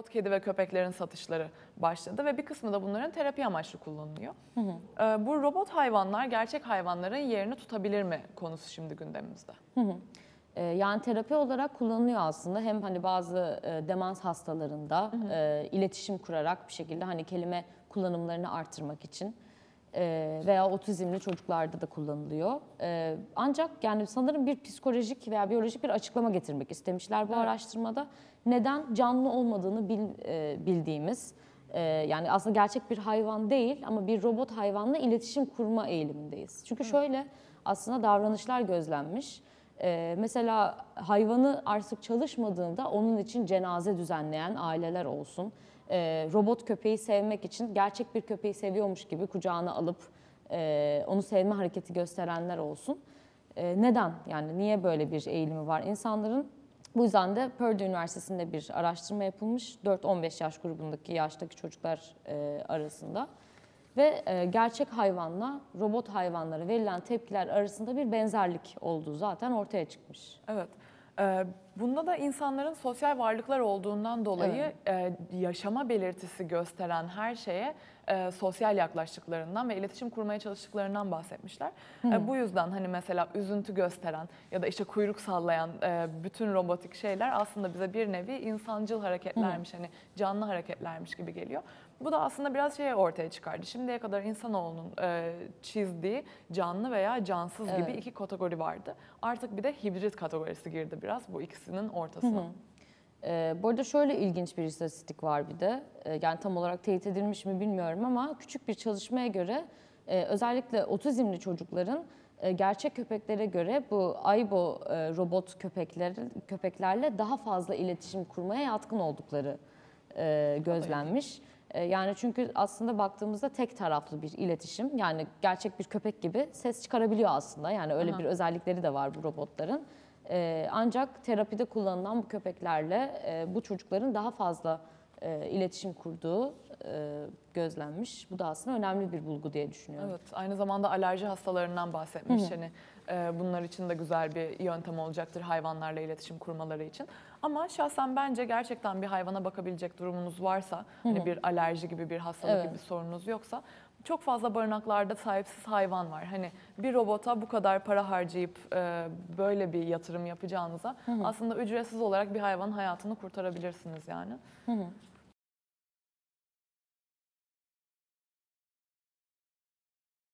robot kedi ve köpeklerin satışları başladı ve bir kısmı da bunların terapi amaçlı kullanılıyor. Bu robot hayvanlar gerçek hayvanların yerini tutabilir mi konusu şimdi gündemimizde. Yani terapi olarak kullanılıyor aslında. Hem hani bazı demans hastalarında iletişim kurarak bir şekilde hani kelime kullanımlarını artırmak için veya otizmli çocuklarda da kullanılıyor. Ancak yani sanırım bir psikolojik veya biyolojik bir açıklama getirmek istemişler bu araştırmada. Neden canlı olmadığını bildiğimiz, yani aslında gerçek bir hayvan değil ama bir robot hayvanla iletişim kurma eğilimindeyiz. Çünkü şöyle aslında davranışlar gözlenmiş. Mesela hayvanı artık çalışmadığında onun için cenaze düzenleyen aileler olsun. Robot köpeği sevmek için gerçek bir köpeği seviyormuş gibi kucağına alıp onu sevme hareketi gösterenler olsun. Neden? Yani niye böyle bir eğilimi var insanların? Bu yüzden de Purdue Üniversitesi'nde bir araştırma yapılmış 4-15 yaş grubundaki yaştaki çocuklar arasında. Ve gerçek hayvanla robot hayvanlara verilen tepkiler arasında bir benzerlik olduğu zaten ortaya çıkmış. Evet. Bunda da insanların sosyal varlıklar olduğundan dolayı yaşama belirtisi gösteren her şeye sosyal yaklaştıklarından ve iletişim kurmaya çalıştıklarından bahsetmişler. Bu yüzden hani mesela üzüntü gösteren ya da işte kuyruk sallayan bütün robotik şeyler aslında bize bir nevi insancıl hareketlermiş, hani canlı hareketlermiş gibi geliyor. Bu da aslında biraz şeyi ortaya çıkardı. Şimdiye kadar insanoğlunun çizdiği canlı veya cansız gibi iki kategori vardı. Artık bir de hibrit kategorisi girdi biraz bu ikisinin ortasına. Bu arada şöyle ilginç bir istatistik var bir de. Yani tam olarak teyit edilmiş mi bilmiyorum ama küçük bir çalışmaya göre özellikle otizmli çocukların gerçek köpeklere göre bu Aibo robot köpeklerle daha fazla iletişim kurmaya yatkın oldukları gözlenmiş. Yani çünkü aslında baktığımızda tek taraflı bir iletişim, yani gerçek bir köpek gibi ses çıkarabiliyor aslında. Yani öyle bir özellikleri de var bu robotların. Ancak terapide kullanılan bu köpeklerle bu çocukların daha fazla iletişim kurduğu gözlenmiş. Bu da aslında önemli bir bulgu diye düşünüyorum. Evet, aynı zamanda alerji hastalarından bahsetmiş. Hani bunlar için de güzel bir yöntem olacaktır hayvanlarla iletişim kurmaları için. Ama şahsen bence gerçekten bir hayvana bakabilecek durumunuz varsa, hani bir alerji gibi bir hastalık gibi bir sorunuz yoksa, çok fazla barınaklarda sahipsiz hayvan var. Hani bir robota bu kadar para harcayıp böyle bir yatırım yapacağınıza aslında ücretsiz olarak bir hayvanın hayatını kurtarabilirsiniz yani.